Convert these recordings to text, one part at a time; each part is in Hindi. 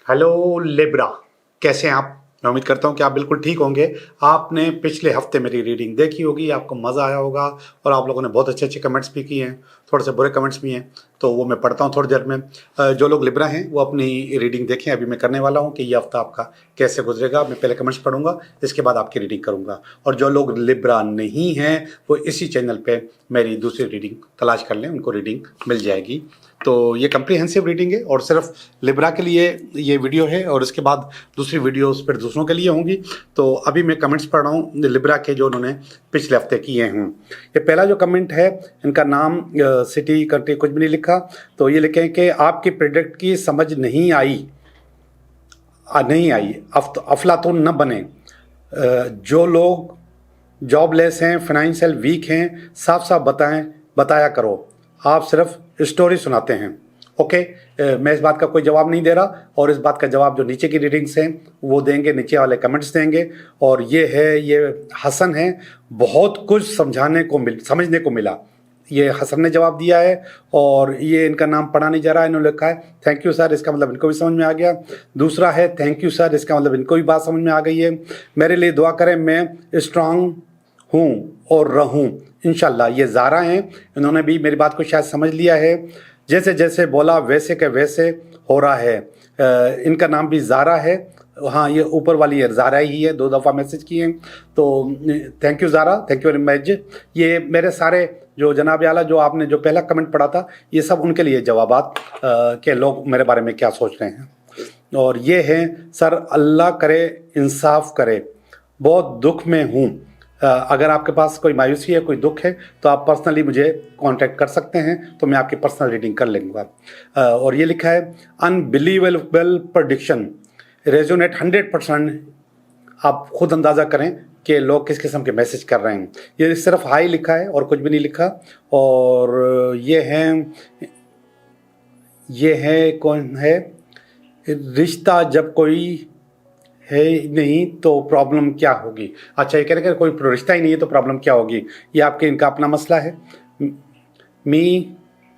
हेलो लिब्रा, कैसे हैं आप? मैं उम्मीद करता हूं कि आप बिल्कुल ठीक होंगे। आपने पिछले हफ्ते मेरी रीडिंग देखी होगी, आपको मज़ा आया होगा और आप लोगों ने बहुत अच्छे अच्छे कमेंट्स भी किए हैं, थोड़े से बुरे कमेंट्स भी हैं, तो वो मैं पढ़ता हूं थोड़ी देर में। जो लोग लिब्रा हैं वो अपनी रीडिंग देखें। अभी मैं करने वाला हूं कि ये हफ्ता आपका कैसे गुजरेगा। मैं पहले कमेंट्स पढ़ूंगा, इसके बाद आपकी रीडिंग करूंगा। और जो लोग लिब्रा नहीं हैं वो इसी चैनल पर मेरी दूसरी रीडिंग तलाश कर लें, उनको रीडिंग मिल जाएगी। तो ये कम्प्रीहेंसिव रीडिंग है और सिर्फ लिब्रा के लिए ये वीडियो है और इसके बाद दूसरी वीडियोस फिर दूसरों के लिए होंगी। तो अभी मैं कमेंट्स पढ़ रहा हूँ लिब्रा के, जो उन्होंने पिछले हफ्ते किए हैं। ये पहला जो कमेंट है, इनका नाम सिटी कंट्री कुछ भी नहीं लिखा, तो ये लिखें कि आपकी प्रोडक्ट की समझ नहीं आई, अफलातून न बने। जो लोग जॉबलेस हैं, फाइनेंशियल वीक हैं, साफ साफ बताया करो। आप सिर्फ स्टोरी सुनाते हैं। ओके, मैं इस बात का कोई जवाब नहीं दे रहा और इस बात का जवाब जो नीचे की रीडिंग्स हैं वो देंगे, नीचे वाले कमेंट्स देंगे। और ये हसन है, बहुत कुछ समझने को मिला। ये हसन ने जवाब दिया है और ये इनका नाम पढ़ा नहीं जा रहा है, इन्होंने लिखा है थैंक यू सर, इसका मतलब इनको भी समझ में आ गया। दूसरा है थैंक यू सर, इसका मतलब इनको भी बात समझ में आ गई है। मेरे लिए दुआ करें, मैं स्ट्रांग हूँ और रहूँ इंशाल्लाह। ये ज़ारा हैं, इन्होंने भी मेरी बात को शायद समझ लिया है। जैसे जैसे बोला वैसे के वैसे हो रहा है। इनका नाम भी ज़ारा है। हाँ, ये ऊपर वाली है ज़ारा ही है, 2 दफ़ा मैसेज किए हैं। तो thank you Zara, thank you very much. ये मेरे सारे जो जनाब आला, जो आपने जो पहला कमेंट पढ़ा था, ये सब उनके लिए जवाबात के लोग मेरे बारे में क्या सोच रहे हैं। और ये हैं, सर अल्लाह करे इंसाफ करे, बहुत दुख में हूँ। अगर आपके पास कोई मायूसी है, कोई दुख है, तो आप पर्सनली मुझे कांटेक्ट कर सकते हैं, तो मैं आपकी पर्सनल रीडिंग कर लूँगा। और ये लिखा है अनबिलीवेबल प्रेडिक्शन रेजोनेट 100%। आप खुद अंदाज़ा करें कि लोग किस किस्म के मैसेज कर रहे हैं। ये सिर्फ हाई लिखा है और कुछ भी नहीं लिखा। और ये है कौन है, रिश्ता जब कोई है नहीं तो प्रॉब्लम क्या होगी। अच्छा, ये कह रहे हैं कोई रिश्ता ही नहीं है तो प्रॉब्लम क्या होगी। ये आपके इनका अपना मसला है।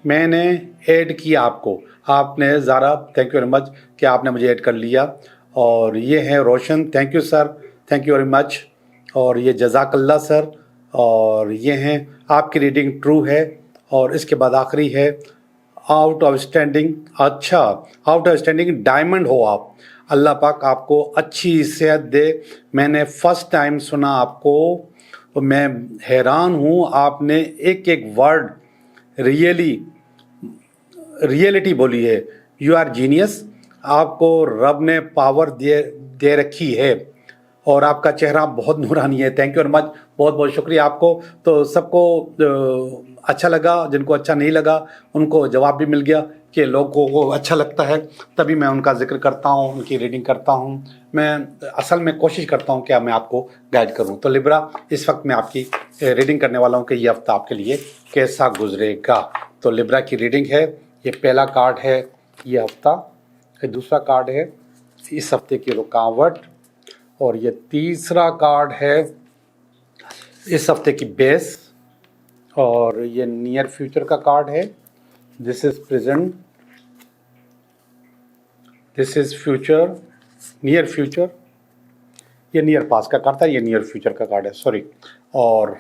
मैंने ऐड किया आपको, आपने Zara thank you very much कि आपने मुझे ऐड कर लिया। और ये है Roshan, thank you sir, thank you very much. और ये जज़ाकल्ला सर। और ये हैं आपकी रीडिंग ट्रू है। और इसके बाद आखिरी है आउट ऑफ स्टैंडिंग। अच्छा, आउट ऑफ स्टैंडिंग डायमंड हो आप, अल्लाह पाक आपको अच्छी सेहत दे। मैंने फर्स्ट टाइम सुना आपको, तो मैं हैरान हूँ, आपने एक एक वर्ड रियलिटी बोली है। यू आर जीनियस, आपको रब ने पावर दे रखी है और आपका चेहरा बहुत नूरानी है। थैंक यू वेरी मच, बहुत बहुत शुक्रिया आपको। तो सबको अच्छा लगा, जिनको अच्छा नहीं लगा उनको जवाब भी मिल गया कि लोगों को अच्छा लगता है, तभी मैं उनका जिक्र करता हूँ, उनकी रीडिंग करता हूँ। मैं असल में कोशिश करता हूँ कि मैं आपको गाइड करूँ। तो लिब्रा, इस वक्त मैं आपकी रीडिंग करने वाला हूँ कि ये हफ्ता आपके लिए कैसा गुजरेगा। तो लिब्रा की रीडिंग है, ये पहला कार्ड है ये हफ्ता, ये दूसरा कार्ड है इस हफ्ते की रुकावट, और ये तीसरा कार्ड है इस हफ्ते की बेस, और ये नियर फ्यूचर का कार्ड है। This is present, this is future, near future. ये नियर पास का कार्ड था, ये नियर फ्यूचर का कार्ड है, सॉरी। और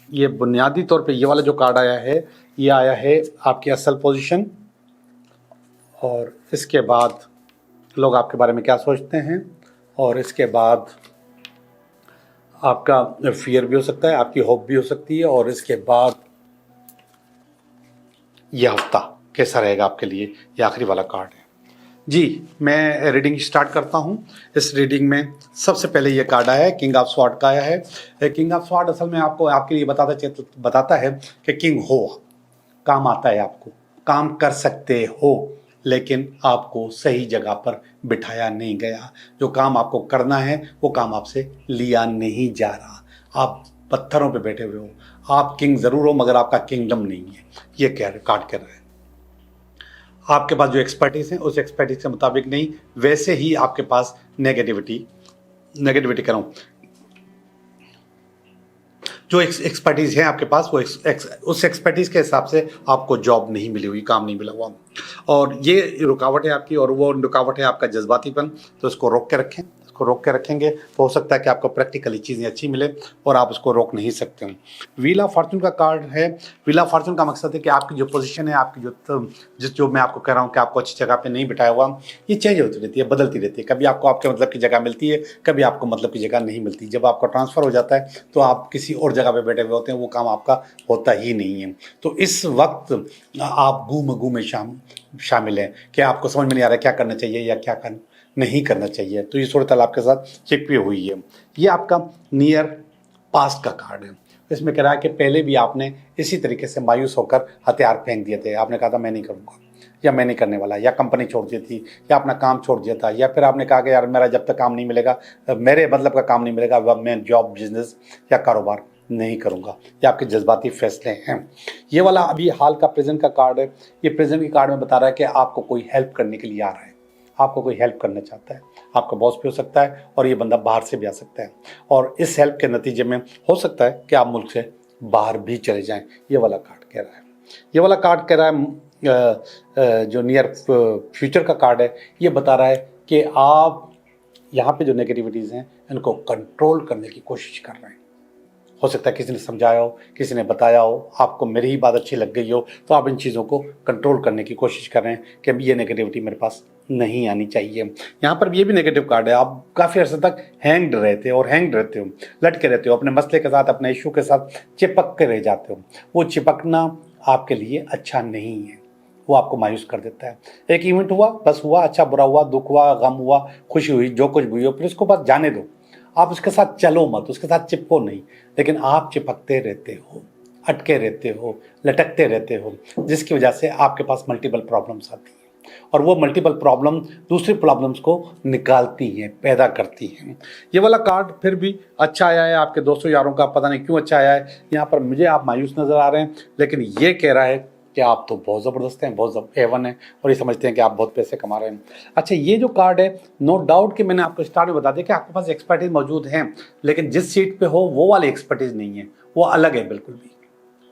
ये बुनियादी तौर पे ये वाला जो कार्ड आया है, ये आया है आपकी असल पोजीशन, और इसके बाद लोग आपके बारे में क्या सोचते हैं, और इसके बाद आपका फियर भी हो सकता है, आपकी होप भी हो सकती है, और इसके बाद यह हफ्ता कैसा रहेगा आपके लिए, ये आखिरी वाला कार्ड है। जी, मैं रीडिंग स्टार्ट करता हूँ। इस रीडिंग में सबसे पहले ये कार्ड आया है, किंग ऑफ स्वॉर्ड का आया है। किंग ऑफ स्वॉर्ड असल में आपको आपके लिए बताता है कि किंग हो, काम आता है, आपको काम कर सकते हो, लेकिन आपको सही जगह पर बिठाया नहीं गया। जो काम आपको करना है वो काम आपसे लिया नहीं जा रहा, आप पत्थरों पे बैठे हुए हो। आप किंग ज़रूर हो मगर आपका किंगडम नहीं है, ये कार्ड कह रहा है। आपके पास जो एक्सपर्टीज है उस एक्सपर्टीज के मुताबिक नहीं, वैसे ही आपके पास नेगेटिविटी करूँ, जो एक्सपर्टीज़ है आपके पास वो उस एक्सपर्टीज़ के हिसाब से आपको जॉब नहीं मिली हुई, काम नहीं मिला हुआ, और ये रुकावट है आपकी, और वो रुकावट है आपका जज्बातीपन। तो इसको रोक के रखें, इसको रोक के रखेंगे तो हो सकता है कि आपको प्रैक्टिकली चीज़ें अच्छी मिले, और आप उसको रोक नहीं सकते हैं। व्हील ऑफ फॉर्चून का कार्ड है। व्हील ऑफ फॉर्चून का मकसद है कि आपकी जो पोजीशन है, आपकी जो मैं आपको कह रहा हूँ कि आपको अच्छी जगह पे नहीं बिठाया हुआ, ये चेंज होती रहती है, बदलती रहती है। कभी आपको आपके मतलब की जगह मिलती है, कभी आपको मतलब की जगह नहीं मिलती। जब आपका ट्रांसफ़र हो जाता है तो आप किसी और जगह पे बैठे हुए होते हैं, वो काम आपका होता ही नहीं है। तो इस वक्त आप गू में शामिल हैं कि आपको समझ में नहीं आ रहा क्या करना चाहिए या क्या नहीं करना चाहिए। तो ये सूरत आपके साथ चिपकी हुई है। ये आपका नियर पास्ट का कार्ड है। इसमें कह रहा है कि पहले भी आपने इसी तरीके से मायूस होकर हथियार फेंक दिए थे। आपने कहा था मैं नहीं करूँगा, या मैं नहीं करने वाला, या कंपनी छोड़ दी थी, या अपना काम छोड़ दिया था, या फिर आपने कहा कि यार मेरा जब तक काम नहीं मिलेगा, मेरे मतलब का काम नहीं मिलेगा, वह मैं जॉब, बिजनेस या कारोबार नहीं करूँगा। ये आपके जज्बाती फैसले हैं। ये वाला अभी हाल का प्रेजेंट का कार्ड है। ये प्रेजेंट के कार्ड में बता रहा है कि आपको कोई हेल्प करने के लिए आ रहा है, आपको कोई हेल्प करना चाहता है। आपका बॉस भी हो सकता है, और ये बंदा बाहर से भी आ सकता है, और इस हेल्प के नतीजे में हो सकता है कि आप मुल्क से बाहर भी चले जाएं। ये वाला कार्ड कह रहा है। ये वाला कार्ड कह रहा है, जो नियर फ्यूचर का कार्ड है, ये बता रहा है कि आप यहाँ पे जो नेगेटिविटीज़ हैं इनको कंट्रोल करने की कोशिश कर रहे हैं। हो सकता है किसी ने समझाया हो, किसी ने बताया हो, आपको मेरी ही बात अच्छी लग गई हो, तो आप इन चीज़ों को कंट्रोल करने की कोशिश कर रहे हैं कि ये नेगेटिविटी मेरे पास नहीं आनी चाहिए। यहाँ पर ये भी नेगेटिव कार्ड है। आप काफ़ी अर्से तक हैंग्ड रहते हो, और हैंग रहते हो, लटके रहते हो, अपने मसले के साथ, अपने इशू के साथ चिपक के रह जाते हो। वो चिपकना आपके लिए अच्छा नहीं है, वो आपको मायूस कर देता है। एक इवेंट हुआ, बस हुआ, अच्छा बुरा हुआ, दुख हुआ, गम हुआ, खुशी हुई, जो कुछ भी हो, फिर उसको बस जाने दो। आप उसके साथ चलो मत, उसके साथ चिपको नहीं, लेकिन आप चिपकते रहते हो, अटके रहते हो, लटकते रहते हो, जिसकी वजह से आपके पास मल्टीपल प्रॉब्लम्स आती हैं, और वो मल्टीपल प्रॉब्लम दूसरी प्रॉब्लम्स को निकालती हैं, पैदा करती हैं। ये वाला कार्ड फिर भी अच्छा आया है। आपके दोस्तों यारों का पता नहीं क्यों अच्छा आया है। यहाँ पर मुझे आप मायूस नज़र आ रहे हैं, लेकिन ये कह रहा है कि आप तो बहुत ज़बरदस्त हैं, बहुत A1 हैं, और ये समझते हैं कि आप बहुत पैसे कमा रहे हैं। अच्छा, ये जो कार्ड है, नो डाउट कि मैंने आपको स्टार्ट में बता दिया कि आपके पास एक्सपर्टीज़ मौजूद हैं, लेकिन जिस सीट पे हो वो वाली एक्सपर्टीज़ नहीं है, वो अलग है बिल्कुल भी।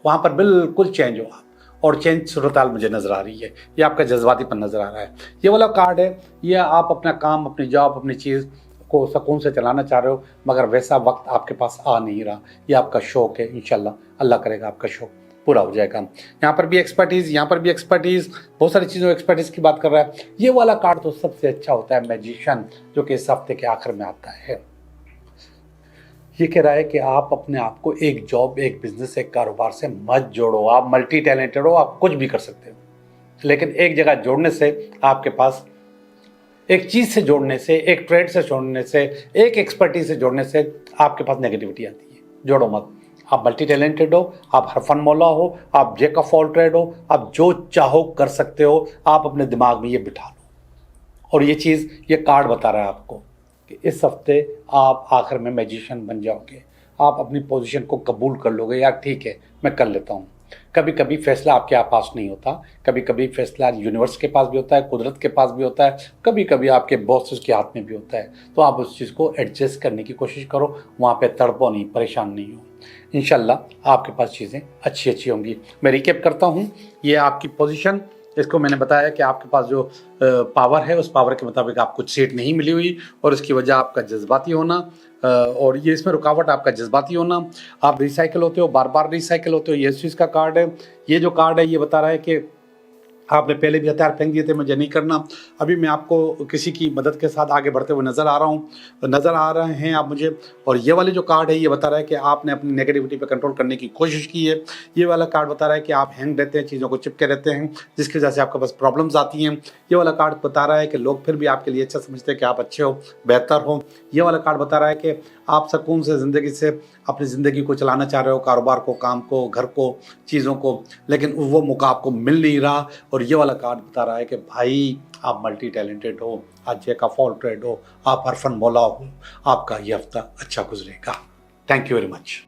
वहाँ पर बिल्कुल चेंज हो आप, और चेंज सूरत-हाल मुझे नज़र आ रही है। ये आपका जज्बातीपन नज़र आ रहा है। ये वाला कार्ड है, ये आप अपना काम, अपनी जॉब, अपनी चीज़ को सुकून से चलाना चाह रहे हो, मगर वैसा वक्त आपके पास आ नहीं रहा। ये आपका शौक़ है, इंशाल्लाह अल्लाह करेगा आपका शौक़ पूरा हो जाएगा। यहाँ पर भी एक्सपर्टीज़, यहाँ पर भी एक्सपर्टीज़, बहुत सारी चीज़ों एक्सपर्टीज़ की बात कर रहा है। ये वाला कार्ड तो सबसे अच्छा होता है, मैजिशियन, जो कि इस हफ्ते के आखिर में आता है। ये कह रहा है कि आप अपने आप को एक जॉब, एक बिजनेस, एक कारोबार से मत जोड़ो। आप मल्टी टैलेंटेड हो, आप कुछ भी कर सकते हो, लेकिन एक जगह जोड़ने से, आपके पास एक चीज़ से जोड़ने से, एक ट्रेड से जोड़ने से, एक एक्सपर्टीज से जोड़ने से आपके पास नेगेटिविटी आती है। जोड़ो मत। आप मल्टी टैलेंटेड हो, आप हरफन मौला हो, आप जैक ऑफ ऑल ट्रेड हो, आप जो चाहो कर सकते हो। आप अपने दिमाग में ये बिठा लो, और ये चीज़, ये कार्ड बता रहा है आपको कि इस हफ्ते आप आखिर में मैजिशियन बन जाओगे। आप अपनी पोजीशन को कबूल कर लोगे, यार ठीक है मैं कर लेता हूँ। कभी कभी फैसला आपके पास नहीं होता, कभी कभी फैसला यूनिवर्स के पास भी होता है, कुदरत के पास भी होता है, कभी कभी आपके बॉसेस के हाथ में भी होता है। तो आप उस चीज़ को एडजस्ट करने की कोशिश करो, वहाँ पे तड़पो नहीं, परेशान नहीं हो। इंशाल्लाह आपके पास चीज़ें अच्छी होंगी। मैं रिकैप करता हूँ, ये आपकी पोजीशन, इसको मैंने बताया कि आपके पास जो पावर है, उस पावर के मुताबिक आपको कुछ सीट नहीं मिली हुई, और इसकी वजह आपका जज्बाती होना, और ये इसमें रुकावट आपका जज्बाती होना। आप रिसाइकिल होते हो, बार बार रिसाइकिल होते हो। ये इस चीज़ का कार्ड है। ये जो कार्ड है, ये बता रहा है कि आपने पहले भी हथियार फेंक दिए थे, मुझे नहीं करना। अभी मैं आपको किसी की मदद के साथ आगे बढ़ते हुए नज़र आ रहे हैं आप मुझे। और ये वाले जो कार्ड है, ये बता रहा है कि आपने अपनी नेगेटिविटी पे कंट्रोल करने की कोशिश की है। ये वाला कार्ड बता रहा है कि आप हैंग रहते हैं, चीज़ों को चिपके रहते हैं, जिसकी वजह से आपके पास प्रॉब्लम्स आती हैं। ये वाला कार्ड बता रहा है कि लोग फिर भी आपके लिए अच्छा समझते हैं कि आप अच्छे हो, बेहतर हो। ये वाला कार्ड बता रहा है कि आप सुकून से ज़िंदगी से अपनी ज़िंदगी को चलाना चाह रहे हो, कारोबार को, काम को, घर को, चीज़ों को, लेकिन वो मौका आपको मिल नहीं रहा। और ये वाला कार्ड बता रहा है कि भाई आप मल्टी टैलेंटेड हो, आप जैक ऑफ ऑल ट्रेड हो, आप हरफन मौला हो, आपका ये हफ्ता अच्छा गुजरेगा। Thank you very much.